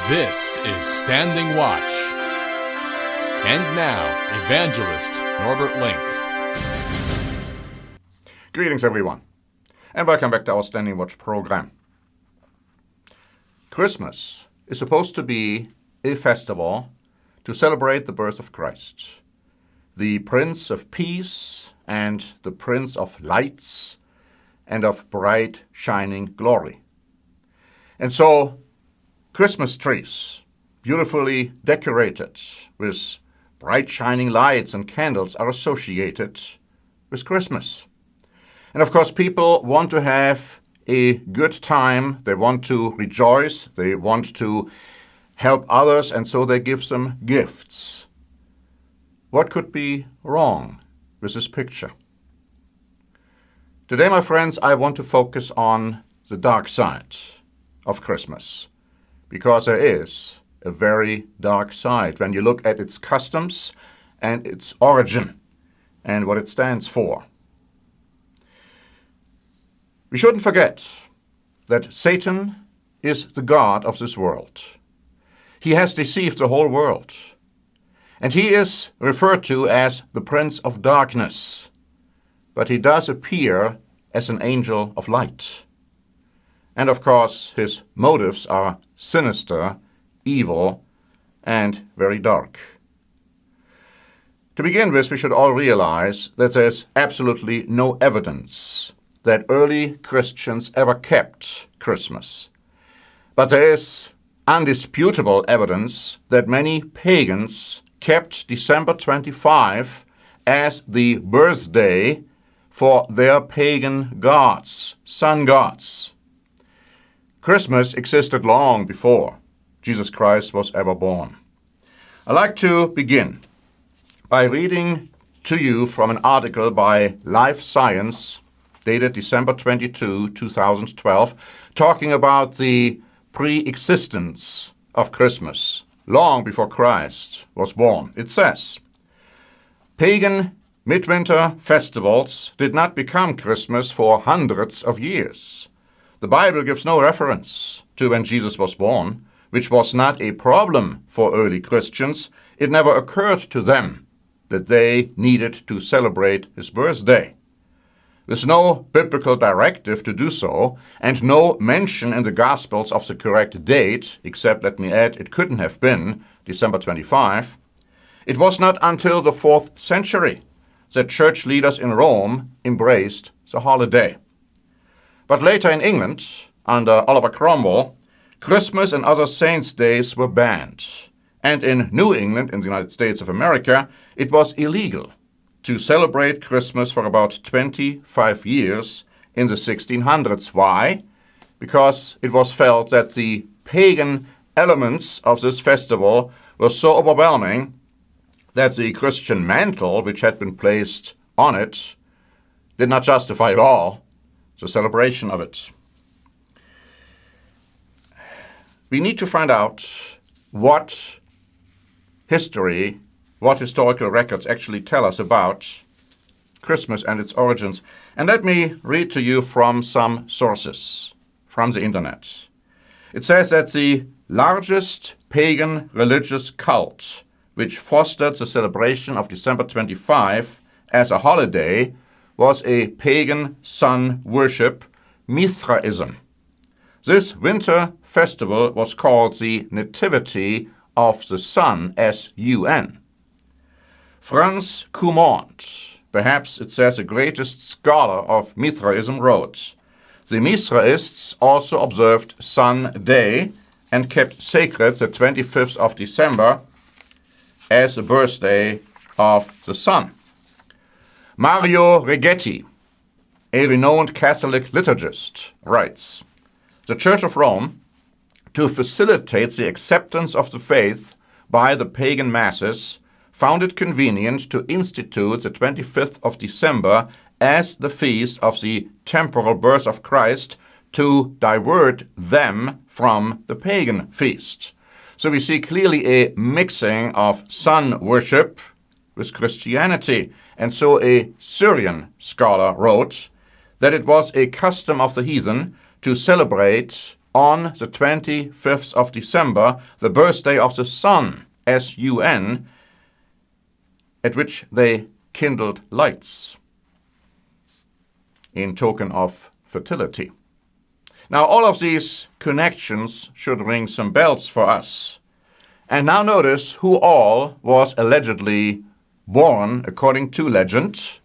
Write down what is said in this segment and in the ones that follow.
This is Standing Watch. And now, Evangelist Norbert Link. Greetings, everyone, and welcome back to our Standing Watch program. Christmas is supposed to be a festival to celebrate the birth of Christ, the Prince of Peace and the Prince of Lights and of bright, shining glory. And so, Christmas trees, beautifully decorated with bright, shining lights and candles, are associated with Christmas. And of course, people want to have a good time. They want to rejoice. They want to help others, and so they give them gifts. What could be wrong with this picture? Today, my friends, I want to focus on the dark side of Christmas, because there is a very dark side when you look at its customs and its origin and what it stands for. We shouldn't forget that Satan is the god of this world. He has deceived the whole world, and he is referred to as the Prince of Darkness, but he does appear as an angel of light. And of course, his motives are sinister, evil, and very dark. To begin with, we should all realize that there's absolutely no evidence that early Christians ever kept Christmas. But there is undisputable evidence that many pagans kept December 25 as the birthday for their pagan gods, sun gods. Christmas existed long before Jesus Christ was ever born. I'd like to begin by reading to you from an article by Life Science, dated December 22, 2012, talking about the pre-existence of Christmas, long before Christ was born. It says, pagan midwinter festivals did not become Christmas for hundreds of years. The Bible gives no reference to when Jesus was born, which was not a problem for early Christians. It never occurred to them that they needed to celebrate his birthday. There's no biblical directive to do so, and no mention in the Gospels of the correct date, except, let me add, it couldn't have been December 25. It was not until the 4th century that church leaders in Rome embraced the holiday. But later in England, under Oliver Cromwell, Christmas and other saints' days were banned. And in New England, in the United States of America, it was illegal to celebrate Christmas for about 25 years in the 1600s. Why? Because it was felt that the pagan elements of this festival were so overwhelming that the Christian mantle, which had been placed on it, did not justify at all the celebration of it. We need to find out what historical records actually tell us about Christmas and its origins. And let me read to you from some sources from the internet. It says that the largest pagan religious cult which fostered the celebration of December 25 as a holiday was a pagan sun worship, Mithraism. This winter festival was called the Nativity of the Sun, S-U-N. Franz Cumont, perhaps it says the greatest scholar of Mithraism, wrote, the Mithraists also observed Sun Day and kept sacred the 25th of December as the birthday of the sun. Mario Reggetti, a renowned Catholic liturgist, writes, the Church of Rome, to facilitate the acceptance of the faith by the pagan masses, found it convenient to institute the 25th of December as the feast of the temporal birth of Christ to divert them from the pagan feast. So we see clearly a mixing of sun worship with Christianity. And so a Syrian scholar wrote that it was a custom of the heathen to celebrate on the 25th of December, the birthday of the sun, S-U-N, at which they kindled lights in token of fertility. Now, all of these connections should ring some bells for us. And now notice who all was allegedly born, according to legend,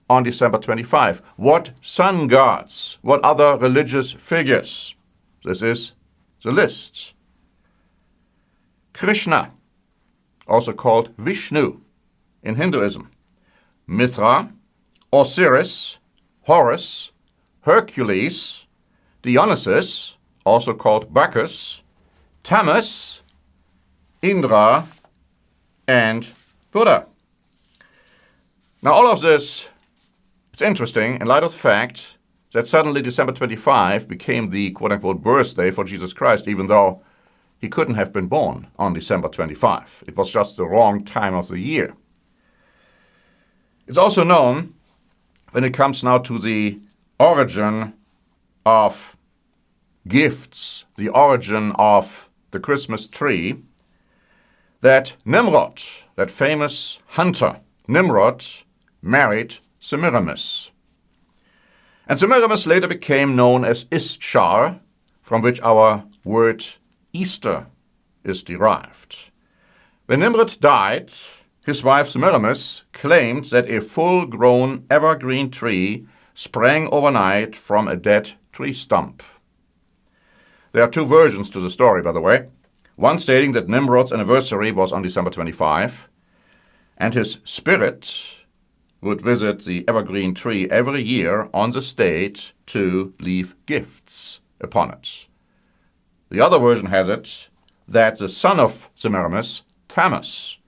on December 25. What sun gods, what other religious figures? This is the list. Krishna, also called Vishnu in Hinduism. Mithra, Osiris, Horus, Hercules, Dionysus, also called Bacchus, Tammuz, Indra, and Buddha. Now all of this is interesting in light of the fact that suddenly December 25 became the quote-unquote birthday for Jesus Christ, even though he couldn't have been born on December 25. It was just the wrong time of the year. It's also known, when it comes now to the origin of gifts, the origin of the Christmas tree, that Nimrod, that famous hunter, Nimrod, married Semiramis. And Semiramis later became known as Ishtar, from which our word Easter is derived. When Nimrod died, his wife Semiramis claimed that a full-grown evergreen tree sprang overnight from a dead tree stump. There are two versions to the story, by the way. One stating that Nimrod's anniversary was on December 25, and his spirit would visit the evergreen tree every year on the state to leave gifts upon it. The other version has it that the son of Semiramis, Tammuz,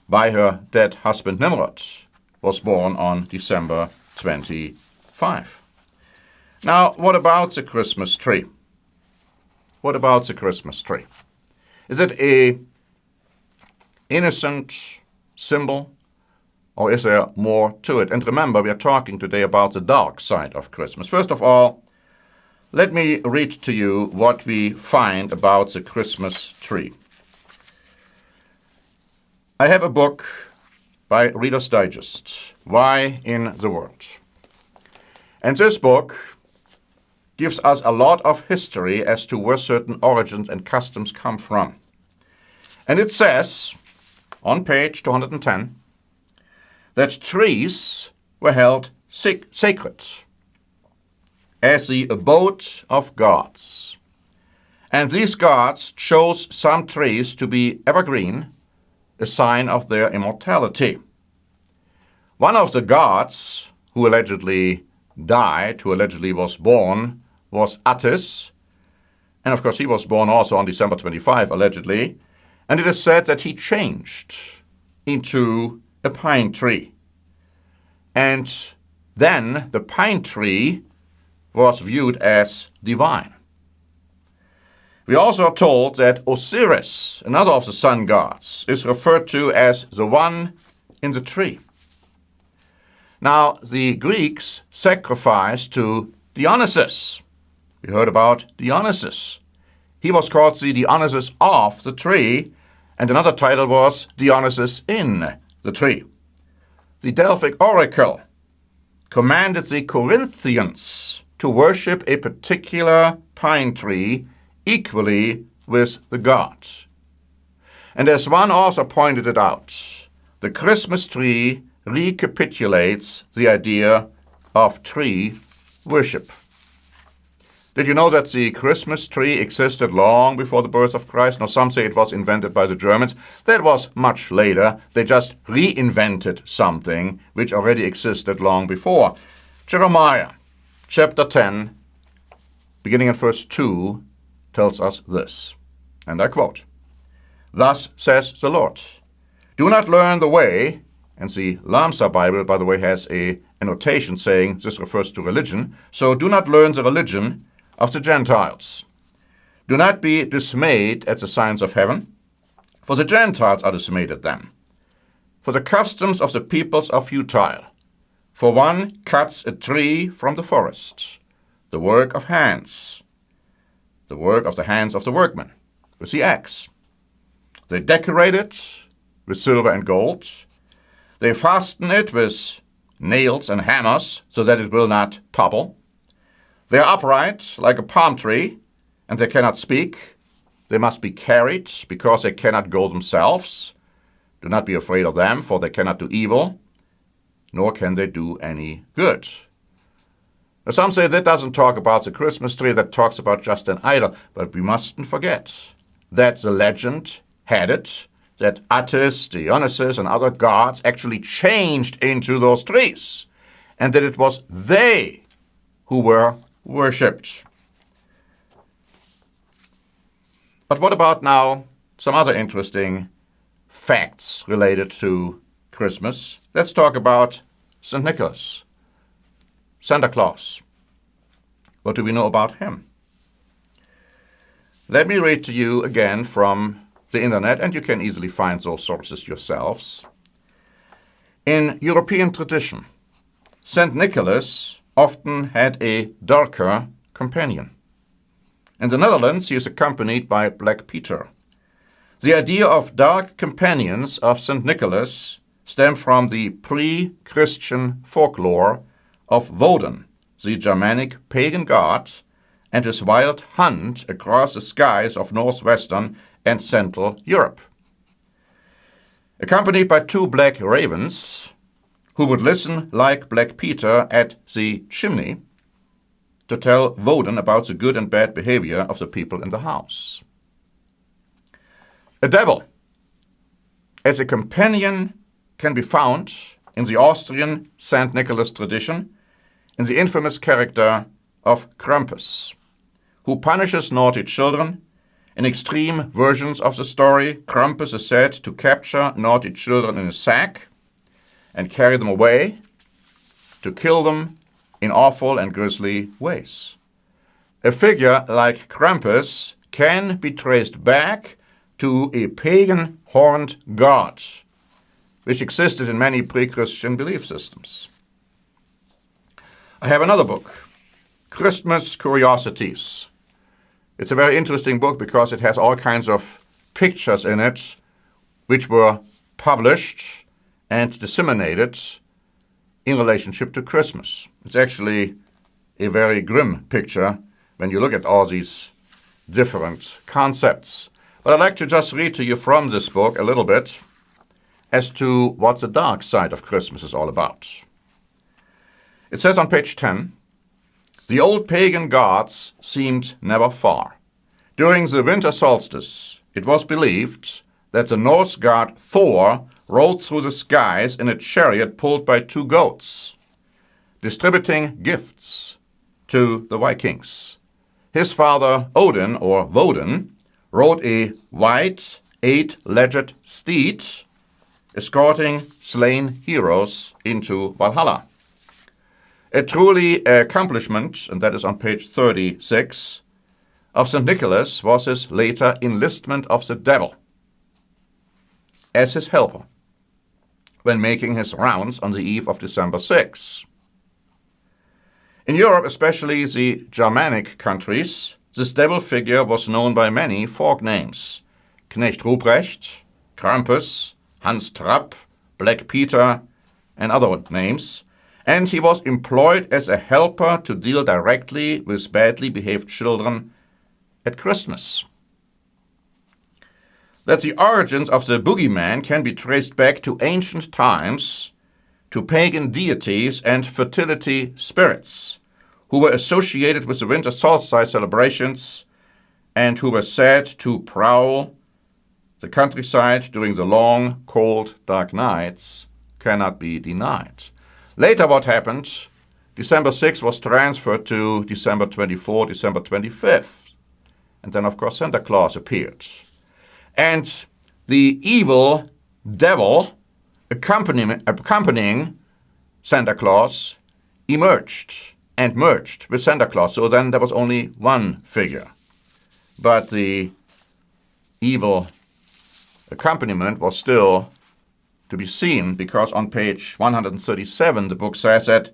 by her dead husband Nimrod, was born on December 25. Now, what about the Christmas tree? What about the Christmas tree? Is it an innocent symbol, or is there more to it? And remember, we are talking today about the dark side of Christmas. First of all, let me read to you what we find about the Christmas tree. I have a book by Reader's Digest, Why in the World? And this book gives us a lot of history as to where certain origins and customs come from. And it says, on page 210, that trees were held sacred as the abode of gods. And these gods chose some trees to be evergreen, a sign of their immortality. One of the gods who allegedly died, who allegedly was born, was Attis. And of course he was born also on December 25, allegedly. And it is said that he changed into a pine tree. And then the pine tree was viewed as divine. We also are told that Osiris, another of the sun gods, is referred to as the one in the tree. Now, the Greeks sacrificed to Dionysus. We heard about Dionysus. He was called the Dionysus of the tree, and another title was Dionysus in the tree. The Delphic oracle commanded the Corinthians to worship a particular pine tree equally with the god. And as one author pointed it out, the Christmas tree recapitulates the idea of tree worship. Did you know that the Christmas tree existed long before the birth of Christ? Now, some say it was invented by the Germans. That was much later. They just reinvented something which already existed long before. Jeremiah, chapter 10, beginning in verse 2, tells us this, and I quote, "Thus says the Lord, do not learn the way," and the Lamsa Bible, by the way, has a annotation saying this refers to religion, so do not learn the religion of the Gentiles. Do not be dismayed at the signs of heaven, for the Gentiles are dismayed at them. For the customs of the peoples are futile. For one cuts a tree from the forest, the work of hands, the work of the hands of the workmen, with the axe. They decorate it with silver and gold. They fasten it with nails and hammers so that it will not topple. They are upright like a palm tree, and they cannot speak. They must be carried because they cannot go themselves. Do not be afraid of them, for they cannot do evil, nor can they do any good. Some say that doesn't talk about the Christmas tree, that talks about just an idol. But we mustn't forget that the legend had it that Attis, Dionysus, and other gods actually changed into those trees, and that it was they who were worshipped. But what about now some other interesting facts related to Christmas? Let's talk about St. Nicholas, Santa Claus. What do we know about him? Let me read to you again from the internet, and you can easily find those sources yourselves. In European tradition, St. Nicholas often had a darker companion. In the Netherlands, he is accompanied by Black Peter. The idea of dark companions of St. Nicholas stemmed from the pre-Christian folklore of Woden, the Germanic pagan god, and his wild hunt across the skies of northwestern and Central Europe. Accompanied by two black ravens, who would listen like Black Peter at the chimney to tell Woden about the good and bad behavior of the people in the house. A devil as a companion can be found in the Austrian St. Nicholas tradition in the infamous character of Krampus, who punishes naughty children. In extreme versions of the story, Krampus is said to capture naughty children in a sack and carry them away to kill them in awful and grisly ways. A figure like Krampus can be traced back to a pagan horned god, which existed in many pre-Christian belief systems. I have another book, Christmas Curiosities. It's a very interesting book because it has all kinds of pictures in it which were published and disseminated in relationship to Christmas. It's actually a very grim picture when you look at all these different concepts. But I'd like to just read to you from this book a little bit as to what the dark side of Christmas is all about. It says on page 10, "The old pagan gods seemed never far. During the winter solstice, it was believed that the Norse god Thor rode through the skies in a chariot pulled by two goats, distributing gifts to the Vikings. His father Odin, or Woden, rode a white, eight-legged steed, escorting slain heroes into Valhalla. A truly accomplishment, and that is on page 36, of St. Nicholas was his later enlistment of the devil as his helper when making his rounds on the eve of December 6. In Europe, especially the Germanic countries, this devil figure was known by many folk names: Knecht Ruprecht, Krampus, Hans Trapp, Black Peter, and other names, and he was employed as a helper to deal directly with badly behaved children at Christmas. That the origins of the boogeyman can be traced back to ancient times, to pagan deities and fertility spirits, who were associated with the winter solstice celebrations and who were said to prowl the countryside during the long, cold, dark nights, cannot be denied. Later what happened? December 6 was transferred to December 24, December 25th. And then, of course, Santa Claus appeared. And the evil devil accompanying Santa Claus emerged and merged with Santa Claus. So then there was only one figure. But the evil accompaniment was still to be seen, because on page 137 the book says that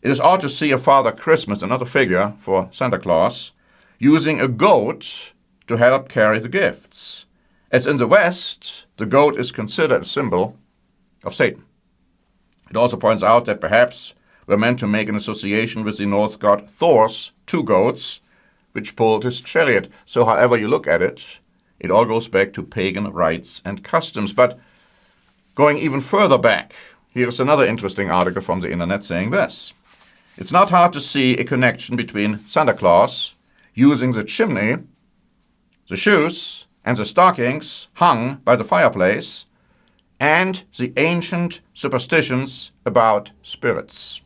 it is odd to see a Father Christmas, another figure for Santa Claus, using a goat to help carry the gifts. As in the West, the goat is considered a symbol of Satan. It also points out that perhaps we're meant to make an association with the Norse god Thor's two goats, which pulled his chariot. So however you look at it, it all goes back to pagan rites and customs. But going even further back, here's another interesting article from the internet saying this. It's not hard to see a connection between Santa Claus using the chimney, the shoes, and the stockings hung by the fireplace, and the ancient superstitions about spirits.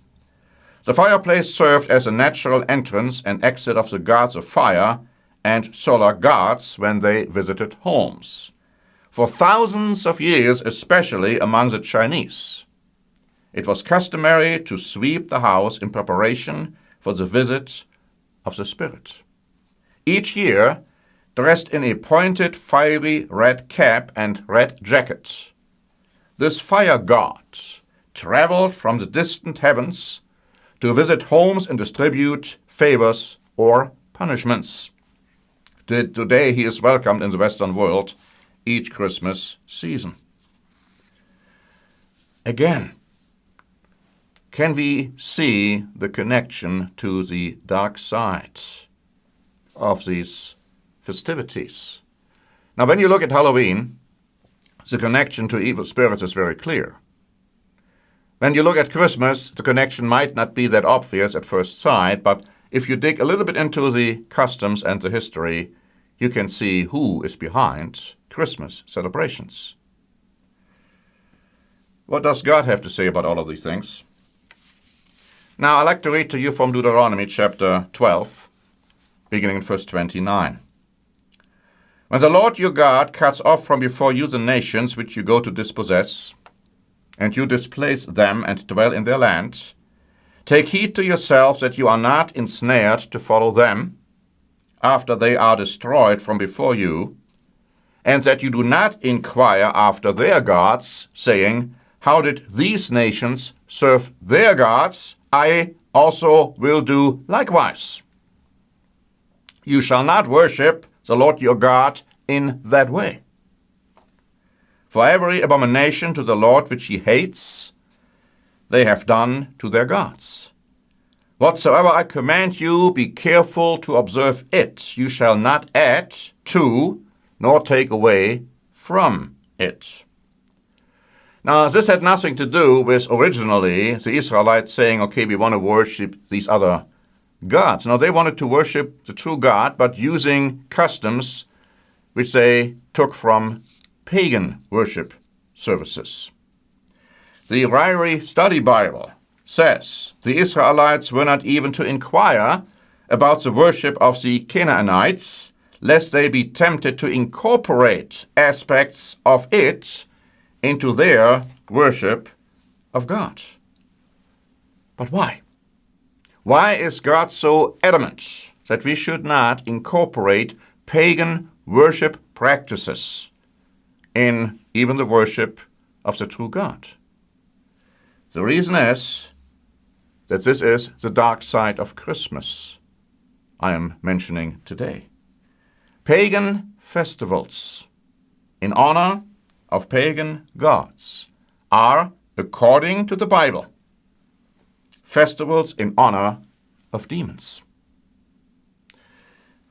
The fireplace served as a natural entrance and exit of the gods of fire and solar gods when they visited homes. For thousands of years, especially among the Chinese, it was customary to sweep the house in preparation for the visit of the spirit. Each year, dressed in a pointed, fiery red cap and red jacket, this fire god traveled from the distant heavens to visit homes and distribute favors or punishments. Today he is welcomed in the Western world each Christmas season. Again, can we see the connection to the dark side of these festivities? Now, when you look at Halloween, the connection to evil spirits is very clear. When you look at Christmas, the connection might not be that obvious at first sight, but if you dig a little bit into the customs and the history, you can see who is behind Christmas celebrations. What does God have to say about all of these things? Now, I'd like to read to you from Deuteronomy chapter 12, beginning in verse 29. When the Lord your God cuts off from before you the nations which you go to dispossess, and you displace them and dwell in their land, take heed to yourselves that you are not ensnared to follow them, after they are destroyed from before you, and that you do not inquire after their gods, saying, how did these nations serve their gods? I also will do likewise. You shall not worship the Lord your God in that way. For every abomination to the Lord which he hates, they have done to their gods. Whatsoever I command you, be careful to observe it. You shall not add to, nor take away from it. Now, this had nothing to do with originally the Israelites saying, okay, we want to worship these other gods. No, they wanted to worship the true God, but using customs which they took from pagan worship services. The Ryrie Study Bible says the Israelites were not even to inquire about the worship of the Canaanites, lest they be tempted to incorporate aspects of it into their worship of God. But why? Why is God so adamant that we should not incorporate pagan worship practices in even the worship of the true God? The reason is that this is the dark side of Christmas I am mentioning today. Pagan festivals in honor of pagan gods are, according to the Bible, festivals in honor of demons.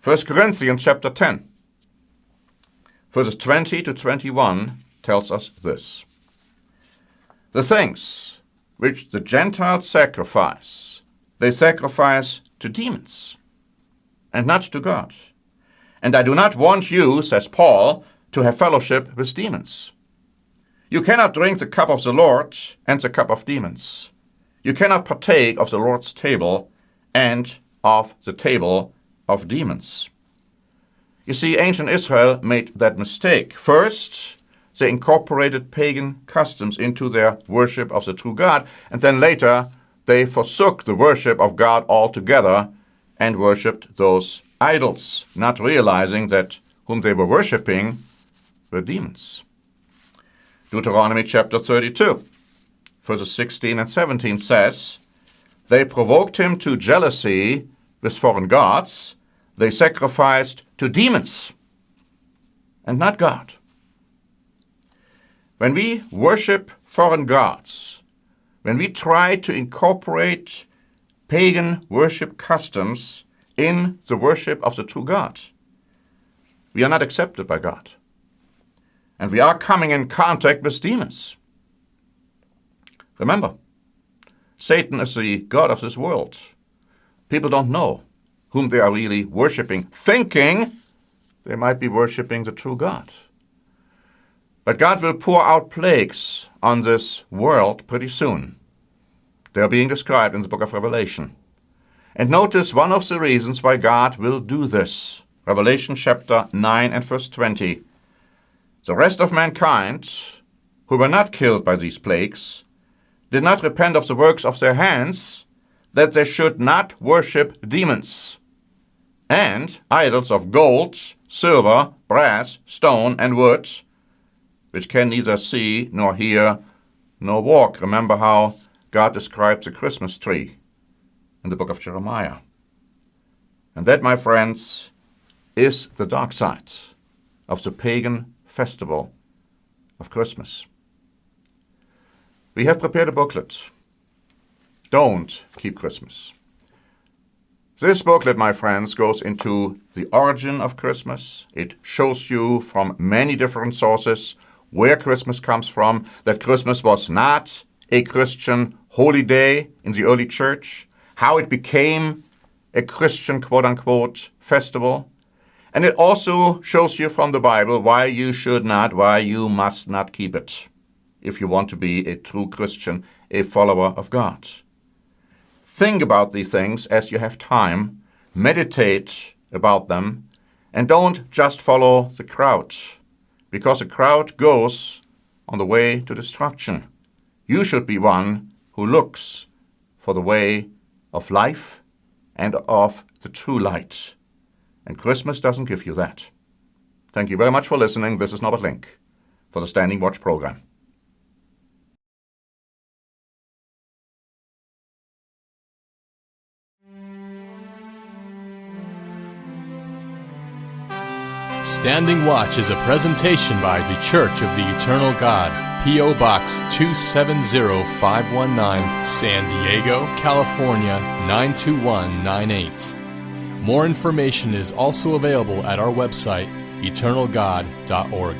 1 Corinthians chapter 10, verses 20 to 21 tells us this. The things which the Gentiles sacrifice, they sacrifice to demons and not to God. And I do not want you, says Paul, to have fellowship with demons. You cannot drink the cup of the Lord and the cup of demons. You cannot partake of the Lord's table and of the table of demons. You see, ancient Israel made that mistake. First, they incorporated pagan customs into their worship of the true God, and then later they forsook the worship of God altogether and worshipped those idols, not realizing that whom they were worshiping were demons. Deuteronomy chapter 32, verses 16 and 17 says, they provoked him to jealousy with foreign gods. they sacrificed to demons and not God. When we worship foreign gods, when we try to incorporate pagan worship customs in the worship of the true God, we are not accepted by God. And we are coming in contact with demons. Remember, Satan is the god of this world. People don't know whom they are really worshiping, thinking they might be worshiping the true God. But God will pour out plagues on this world pretty soon. They are being described in the book of Revelation. And notice one of the reasons why God will do this. Revelation chapter 9 and verse 20. The rest of mankind, who were not killed by these plagues, did not repent of the works of their hands, that they should not worship demons, and idols of gold, silver, brass, stone, and wood, which can neither see, nor hear, nor walk. Remember how God describes the Christmas tree in the book of Jeremiah. And that, my friends, is the dark side of the pagan festival of Christmas. We have prepared a booklet. Don't keep Christmas. This booklet, my friends, goes into the origin of Christmas. It shows you from many different sources where Christmas comes from, that Christmas was not a Christian holy day in the early church, how it became a Christian quote-unquote festival. And it also shows you from the Bible why you must not keep it if you want to be a true Christian, a follower of God. Think about these things as you have time, meditate about them, and don't just follow the crowd, because the crowd goes on the way to destruction. You should be one who looks for the way of life and of the true light. And Christmas doesn't give you that. Thank you very much for listening. This is Norbert Link for the Standing Watch program. Standing Watch is a presentation by The Church of the Eternal God, P.O. Box 270519, San Diego, California 92198. More information is also available at our website, eternalgod.org.